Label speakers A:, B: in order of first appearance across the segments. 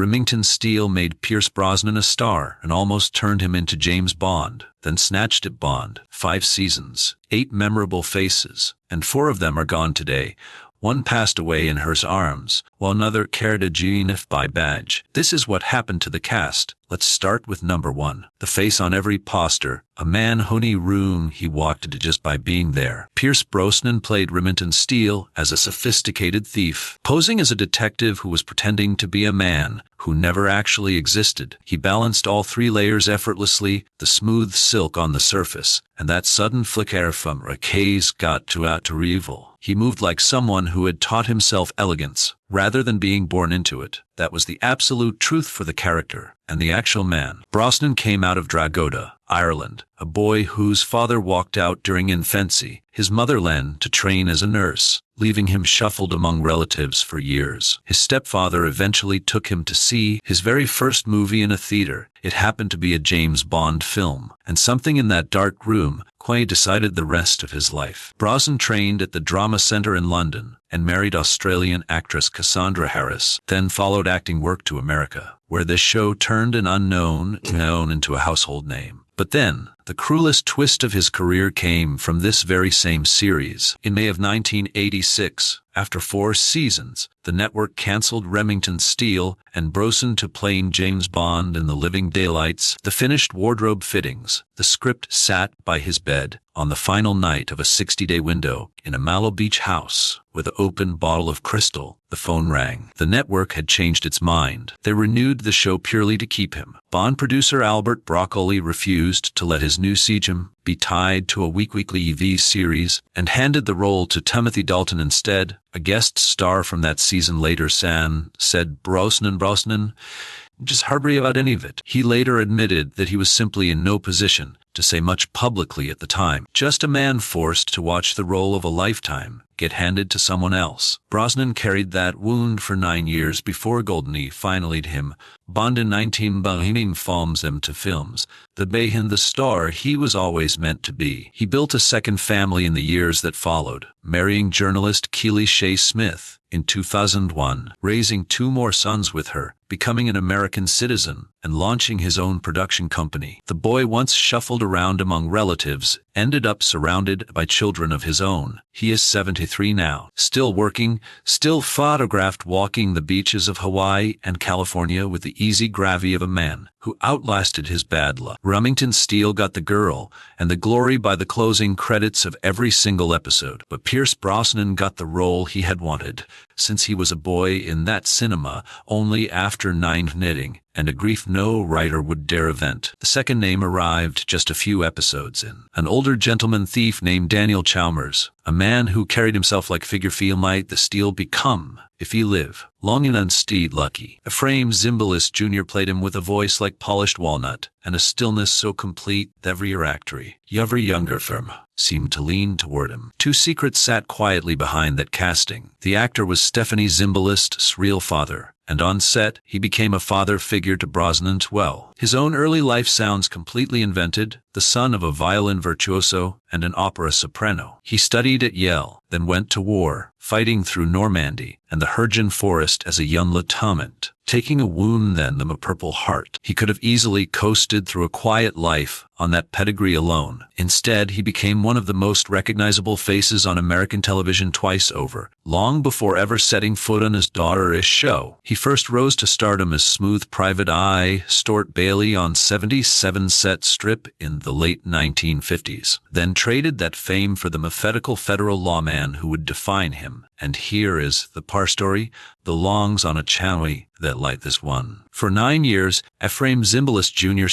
A: Remington Steele made Pierce Brosnan a star and almost turned him into James Bond, then snatched at Bond. 5 seasons, 8 memorable faces, and 4 of them are gone today. One passed away in her arms, while another carried a GNF by badge. This is what happened to the cast. Let's start with number 1. The face on every poster, a man whose room he walked into just by being there. Pierce Brosnan played Remington Steele as a sophisticated thief, posing as a detective who was pretending to be a man who never actually existed. He balanced all 3 layers effortlessly, the smooth silk on the surface, and that sudden flicker from Rakay's got to evil. He moved like someone who had taught himself elegance, rather than being born into it. That was the absolute truth for the character and the actual man. Brosnan came out of Drogheda, Ireland, a boy whose father walked out during infancy, his motherland, to train as a nurse, leaving him shuffled among relatives for years. His stepfather eventually took him to see his very first movie in a theater. It happened to be a James Bond film, and something in that dark room quite decided the rest of his life. Brosnan trained at the Drama Centre in London and married Australian actress Cassandra Harris, then followed acting work to America, where this show turned an unknown known into a household name. But then, the cruelest twist of his career came from this very same series. In May of 1986, after 4 seasons, the network cancelled Remington Steele and Brosnan to playing James Bond in The Living Daylights. The finished wardrobe fittings, the script sat by his bed on the final night of a 60-day window in a Mallow Beach house with an open bottle of crystal. The phone rang. The network had changed its mind. They renewed the show purely to keep him. Bond producer Albert Broccoli refused to let his new Seagem be tied to a weekly EV series and handed the role to Timothy Dalton instead. A guest star from that season later said Brosnan, just hardly about any of it. He later admitted that he was simply in no position to say much publicly at the time. Just a man forced to watch the role of a lifetime get handed to someone else. Brosnan carried that wound for 9 years before Goldie finally him. Bond in 19 films him to films that made him the star he was always meant to be. He built a second family in the years that followed, marrying journalist Keely Shea Smith in 2001, raising 2 more sons with her, becoming an American citizen, and launching his own production company. The boy, once shuffled around among relatives, ended up surrounded by children of his own. He is 73 now, still working, still photographed walking the beaches of Hawaii and California with the easy gravity of a man who outlasted his bad luck. Remington Steele got the girl and the glory by the closing credits of every single episode, but Pierce Brosnan got the role he had wanted since he was a boy in that cinema only after 9 knitting and a grief no writer would dare invent. The second name arrived just a few episodes in. An older gentleman thief named Daniel Chalmers, a man who carried himself like figure feel might the Steele become if he live long and unsteed lucky. Ephraim Zimbalist Junior played him with a voice like polished walnut and a stillness so complete that every actor, every younger firm, seemed to lean toward him. 2 secrets sat quietly behind that casting. The actor was Stephanie Zimbalist's real father, and on set, he became a father figure to Brosnan as well. His own early life sounds completely invented, the son of a violin virtuoso and an opera soprano. He studied at Yale, then went to war, fighting through Normandy and the Hergin Forest as a young lieutenant, taking a wound then a Purple Heart. He could have easily coasted through a quiet life on that pedigree alone. Instead, he became one of the most recognizable faces on American television twice over, long before ever setting foot on his daughter-ish show. He first rose to stardom as Smooth Private Eye Stuart Bailey on 77 Set Strip in the late 1950s, then traded that fame for the methodical federal lawman who would define him. And here is the par story, the longs on a channel that light this one. For 9 years, Ephraim Zimbalist Junior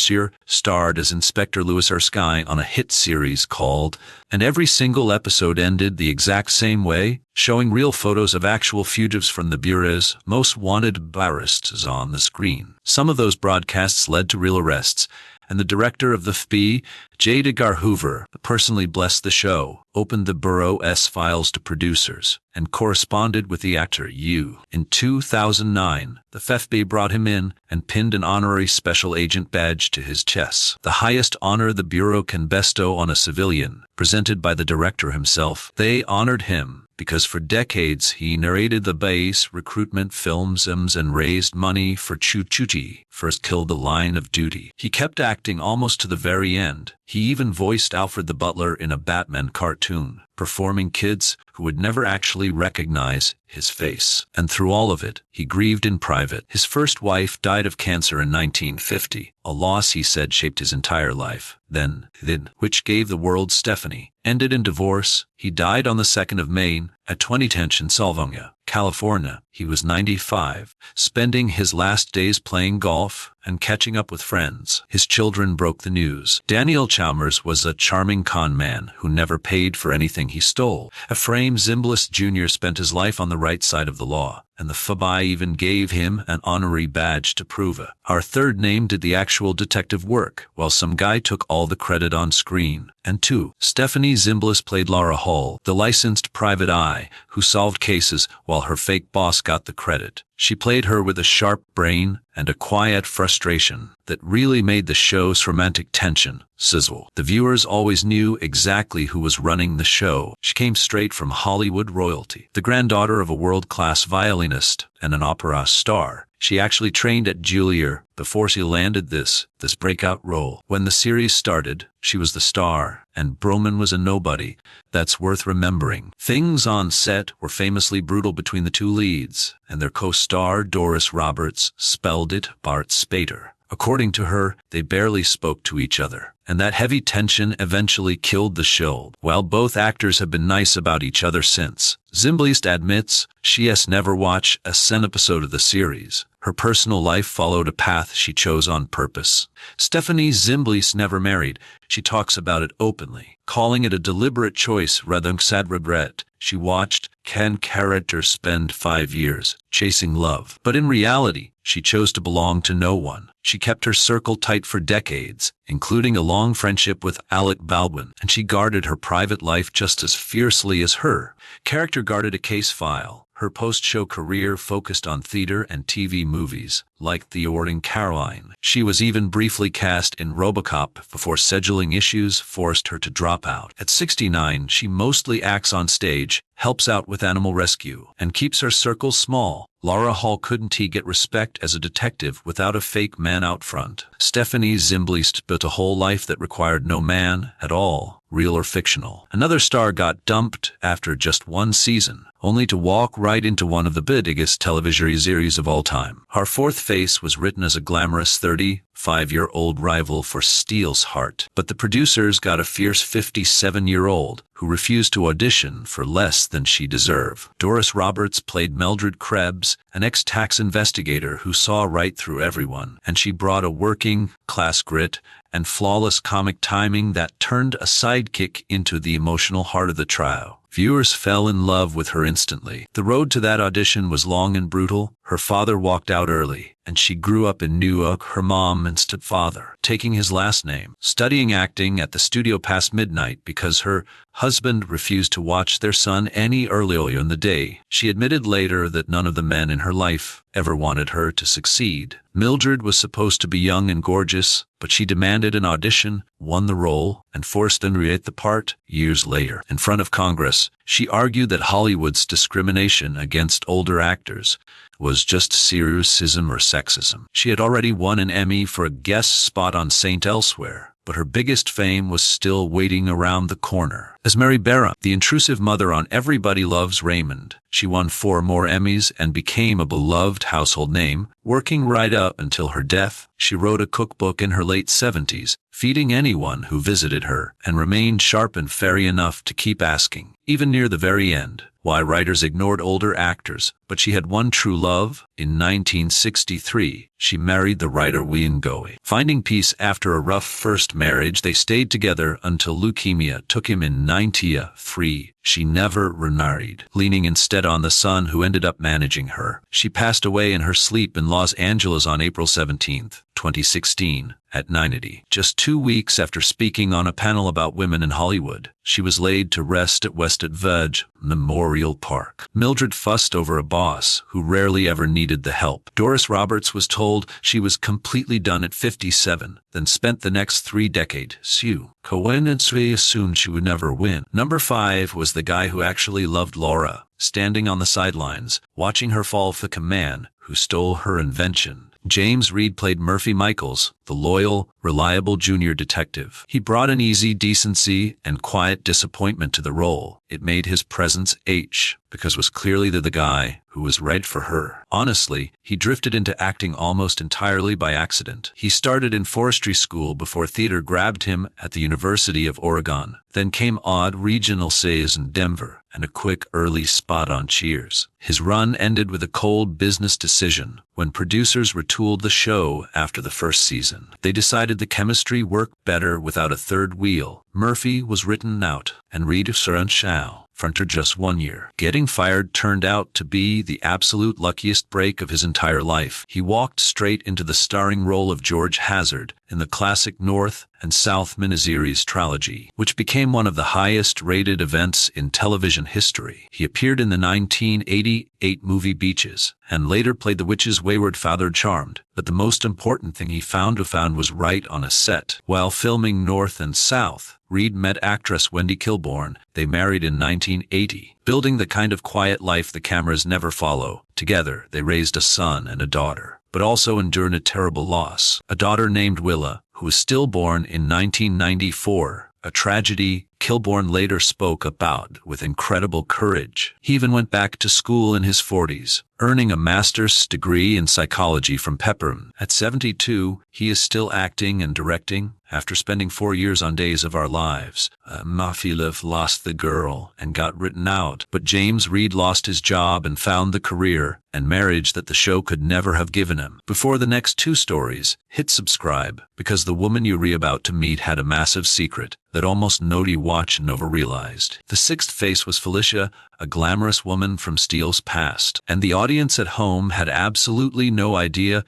A: starred as Inspector Louis Erskine on a hit series called, and every single episode ended the exact same way, showing real photos of actual fugitives from the bureau's most wanted barristers on the screen. Some of those broadcasts led to real arrests, and the director of the FBI J. Edgar Hoover personally blessed the show, opened the Bureau's files to producers, and corresponded with the actor Yu. In 2009, the FBI brought him in and pinned an honorary special agent badge to his chest, the highest honor the Bureau can bestow on a civilian, presented by the director himself. They honored him because for decades he narrated the base recruitment films and raised money for Chuchi, first killed the line of duty. He kept acting almost to the very end. He even voiced Alfred the Butler in a Batman cartoon, performing kids who would never actually recognize his face. And through all of it, he grieved in private. His first wife died of cancer in 1950, a loss he said shaped his entire life. Then, which gave the world Stephanie, ended in divorce. He died on the 2nd of May at 2010 in Salvonia, California. He was 95, spending his last days playing golf and catching up with friends. His children broke the news. Daniel Chalmers was a charming con man who never paid for anything he stole. Ephraim Zimbalist Junior spent his life on the right side of the law, and the FBI even gave him an honorary badge to prove it. Our third name did the actual detective work, while some guy took all the credit on screen. And 2. Stephanie Zimbalist played Laura Hall, the licensed private eye who solved cases while her fake boss got the credit. She played her with a sharp brain and a quiet frustration that really made the show's romantic tension sizzle. The viewers always knew exactly who was running the show. She came straight from Hollywood royalty. The granddaughter of a world-class violinist and an opera star, she actually trained at Juilliard before she landed this breakout role. When the series started, she was the star, and Brosnan was a nobody. That's worth remembering. Things on set were famously brutal between the two leads, and their co-star Doris Roberts spelled it Bart Spader. According to her, they barely spoke to each other, and that heavy tension eventually killed the show. While both actors have been nice about each other since, Zimbalist admits she has never watched a single episode of the series. Her personal life followed a path she chose on purpose. Stephanie Zimbalist never married. She talks about it openly, calling it a deliberate choice rather than sad regret. She watched can characters spend 5 years chasing love. But in reality, she chose to belong to no one. She kept her circle tight for decades, including a long friendship with Alec Baldwin, and she guarded her private life just as fiercely as her character guarded a case file. Her post-show career focused on theater and TV movies, like The Ording Caroline. She was even briefly cast in RoboCop before scheduling issues forced her to drop out. At 69, she mostly acts on stage, helps out with animal rescue, and keeps her circle small. Laura Hall couldn't get respect as a detective without a fake man out front. Stephanie Zimbalist built a whole life that required no man at all, real or fictional. Another star got dumped after just 1 season, only to walk right into one of the biggest television series of all time. Our fourth face was written as a glamorous 35-year-old rival for Steele's heart, but the producers got a fierce 57-year-old who refused to audition for less than she deserved. Doris Roberts played Mildred Krebs, an ex-tax investigator who saw right through everyone, and she brought a working-class grit and flawless comic timing that turned a sidekick into the emotional heart of the trio. Viewers fell in love with her instantly. The road to that audition was long and brutal. Her father walked out early, and she grew up in Newark, her mom and stepfather, taking his last name, studying acting at the studio past midnight because her husband refused to watch their son any earlier in the day. She admitted later that none of the men in her life ever wanted her to succeed. Mildred was supposed to be young and gorgeous, but she demanded an audition, won the role, and forced to create the part years later. In front of Congress, she argued that Hollywood's discrimination against older actors was just sexism or sexism. She had already won an Emmy for a guest spot on Saint Elsewhere, but her biggest fame was still waiting around the corner. As Mary Barra, the intrusive mother on Everybody Loves Raymond, she won 4 more Emmys and became a beloved household name, working right up until her death. She wrote a cookbook in her late 70s, feeding anyone who visited her, and remained sharp and fairy enough to keep asking, even near the very end, why writers ignored older actors. But she had one true love. In 1963, she married the writer William Goey. Finding peace after a rough first marriage, they stayed together until leukemia took him in 1993. She never remarried, leaning instead on the son who ended up managing her. She passed away in her sleep in Los Angeles on April 17, 2016, at 90. Just 2 weeks after speaking on a panel about women in Hollywood, she was laid to rest at Westwood Village Memorial Park. Mildred fussed over a boss who rarely ever needed the help. Doris Roberts was told she was completely done at 57, then spent the next 3 decades. Sue Cohen and Sue assumed she would never win. Number 5 was the guy who actually loved Laura, standing on the sidelines, watching her fall for the man who stole her invention. James Reed played Murphy Michaels, the loyal, reliable junior detective. He brought an easy decency and quiet disappointment to the role. It made his presence because it was clearly the guy who was right for her. Honestly, he drifted into acting almost entirely by accident. He started in forestry school before theater grabbed him at the University of Oregon. Then came odd regional stays in Denver and a quick early spot on Cheers. His run ended with a cold business decision when producers retooled the show after the first season. They decided the chemistry worked better without a third wheel. Murphy was written out, and Reed for just 1 year. Getting fired turned out to be the absolute luckiest break of his entire life. He walked straight into the starring role of George Hazard in the classic North and South miniseries trilogy, which became one of the highest-rated events in television history. He appeared in the 1988 movie Beaches, and later played the witch's wayward father Charmed, but the most important thing he found was right on a set. While filming North and South, Reed met actress Wendy Kilborn. They married in 1980, building the kind of quiet life the cameras never follow. Together, they raised a son and a daughter, but also endured a terrible loss. A daughter named Willa, who was stillborn in 1994, a tragedy Kilborn later spoke about with incredible courage. He even went back to school in his 40s, earning a master's degree in psychology from Pepperdine. At 72, he is still acting and directing. After spending 4 years on Days of Our Lives, Mafilov lost the girl and got written out, but James Reed lost his job and found the career and marriage that the show could never have given him. Before the next 2 stories, hit subscribe, because the woman you're about to meet had a massive secret that almost nobody watched and over-realized. The 6th face was Felicia, a glamorous woman from Steele's past, and the audience at home had absolutely no idea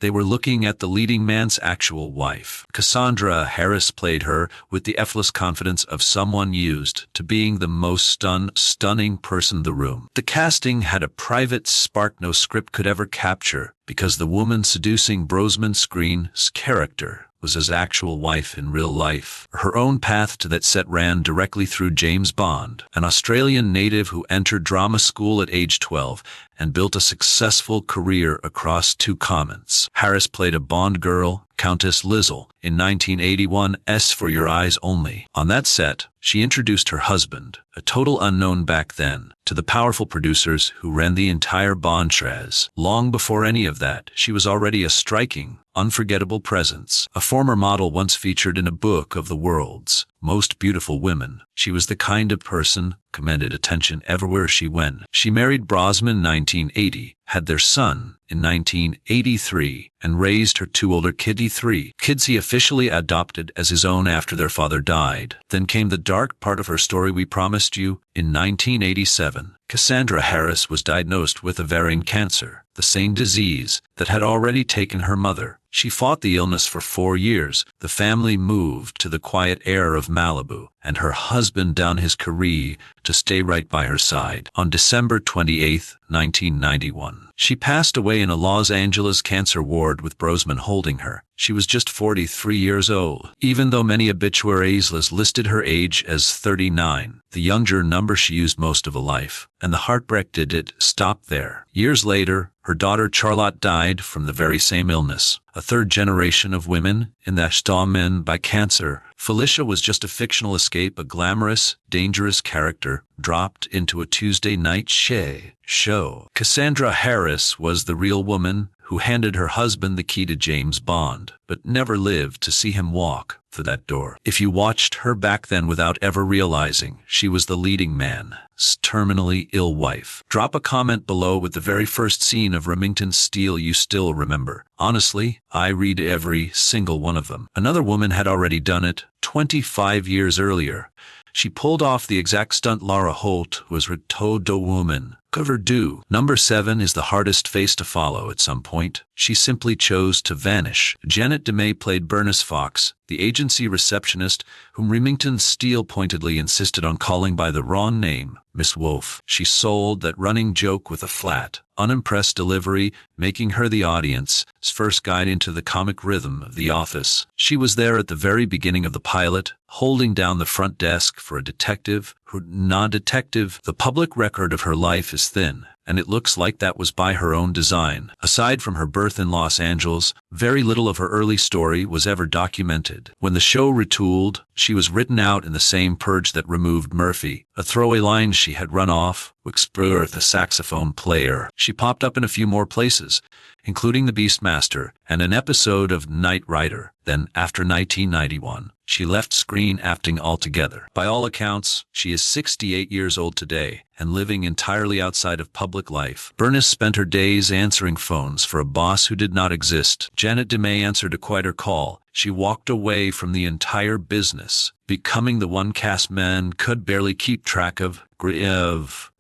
A: they were looking at the leading man's actual wife. Cassandra Harris played her with the effortless confidence of someone used to being the most stunning person in the room. The casting had a private spark no script could ever capture, because the woman seducing Brosnan's screen's character was his actual wife in real life. Her own path to that set ran directly through James Bond, an Australian native who entered drama school at age 12 and built a successful career across 2 comments. Harris played a Bond girl, Countess Lizzle, in 1981's For Your Eyes Only. On that set, she introduced her husband, a total unknown back then, to the powerful producers who ran the entire Bond franchise. Long before any of that, she was already a striking, unforgettable presence. A former model once featured in a book of the world's most beautiful women. She was the kind of person commanded attention everywhere she went. She married Brosnan in 1980, had their son in 1983, and raised her 2 older kids he officially adopted as his own after their father died. Then came the dark part of her story we promised you. In 1987, Cassandra Harris was diagnosed with ovarian cancer, the same disease that had already taken her mother. She fought the illness for 4 years. The family moved to the quiet air of Malibu, and her husband down his career to stay right by her side. On December 28, 1991, she passed away in a Los Angeles cancer ward with Brosnan holding her. She was just 43 years old, even though many obituaries listed her age as 39, the younger number she used most of her life, and the heartbreak didn't stop there. Years later, her daughter Charlotte died from the very same illness. A 3rd generation of women in that stomach by cancer. Felicia was just a fictional escape, a glamorous, dangerous character dropped into a Tuesday night show. Cassandra Harris was the real woman who handed her husband the key to James Bond, but never lived to see him walk through that door. If you watched her back then without ever realizing she was the leading man's terminally ill wife, drop a comment below with the very first scene of Remington Steele you still remember. Honestly, I read every single one of them. Another woman had already done it 25 years earlier. She pulled off the exact stunt Laura Holt was told a woman could do. Number 7 is the hardest face to follow at some point. She simply chose to vanish. Janet DeMay played Bernice Fox, the agency receptionist whom Remington Steele pointedly insisted on calling by the wrong name, Miss Wolf. She sold that running joke with a flat, unimpressed delivery, making her the audience's first guide into the comic rhythm of The Office. She was there at the very beginning of the pilot, holding down the front desk for a detective who non-detective. The public record of her life is thin, and it looks like that was by her own design. Aside from her birth in Los Angeles, very little of her early story was ever documented. When the show retooled, she was written out in the same purge that removed Murphy, a throwaway line she had run off, Wixpur, the saxophone player. She popped up in a few more places, including The Beastmaster and an episode of Knight Rider. Then, after 1991, she left screen acting altogether. By all accounts, she is 68 years old today and living entirely outside of public life. Bernice spent her days answering phones for a boss who did not exist. Janet DeMay answered a quieter call. She walked away from the entire business, becoming the one cast man could barely keep track of.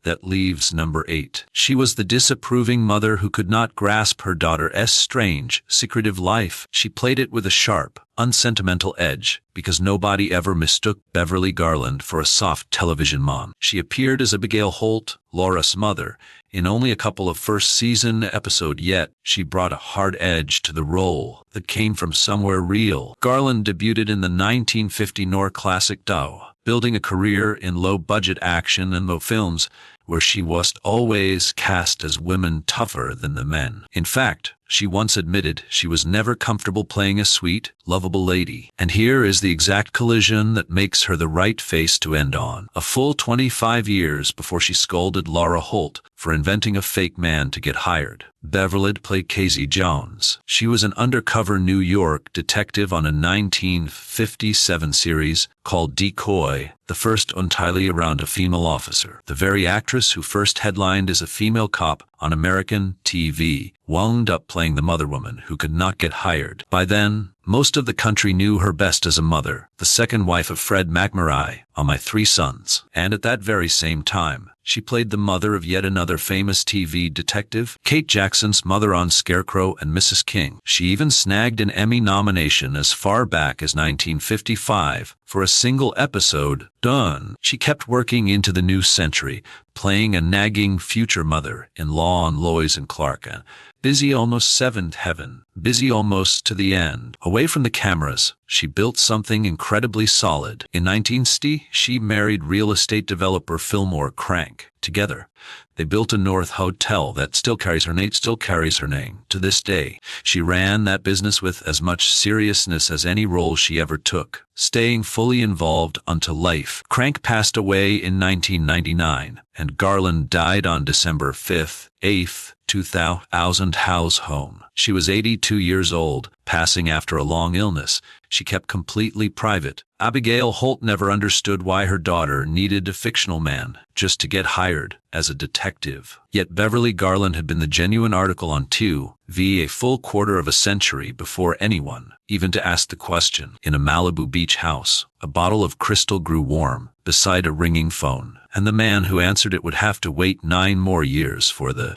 A: That leaves number 8. She was the disapproving mother who could not grasp her daughter's strange, secretive life. She played it with a sharp, unsentimental edge, because nobody ever mistook Beverly Garland for a soft television mom. She appeared as Abigail Holt, Laura's mother, in only a couple of first-season episodes, yet she brought a hard edge to the role that came from somewhere real. Garland debuted in the 1950 noir classic Dow, building a career in low-budget action and low films, where she was always cast as women tougher than the men. In fact, she once admitted she was never comfortable playing a sweet, lovable lady. And here is the exact collision that makes her the right face to end on. A full 25 years before she scolded Laura Holt for inventing a fake man to get hired, Beverly played Casey Jones. She was an undercover New York detective on a 1957 series called Decoy, the first entirely around a female officer. The very actress who first headlined as a female cop on American TV wound up playing the mother woman who could not get hired. By then, most of the country knew her best as a mother, the second wife of Fred McMurray on My Three Sons. And at that very same time, she played the mother of yet another famous TV detective, Kate Jackson's mother on Scarecrow and Mrs. King. She even snagged an Emmy nomination as far back as 1955 for a single episode, Done. She kept working into the new century, playing a nagging future mother-in-law on Lois and Clark, and busy almost seventh heaven, busy almost to the end. Away from the cameras, she built something incredibly solid. In 1960, she married real estate developer Fillmore Crank. Together, they built a North Hotel that still carries her name to this day. She ran that business with as much seriousness as any role she ever took, staying fully involved until life. Crank passed away in 1999, and Garland died on December 5th, 8th, 2000 house home. She was 82 years old, passing after a long illness. She kept completely private. Abigail Holt never understood why her daughter needed a fictional man just to get hired as a detective. Yet Beverly Garland had been the genuine article on TV a full quarter of a century before anyone even to ask the question. In a Malibu beach house, a bottle of crystal grew warm beside a ringing phone, and the man who answered it would have to wait 9 more years for the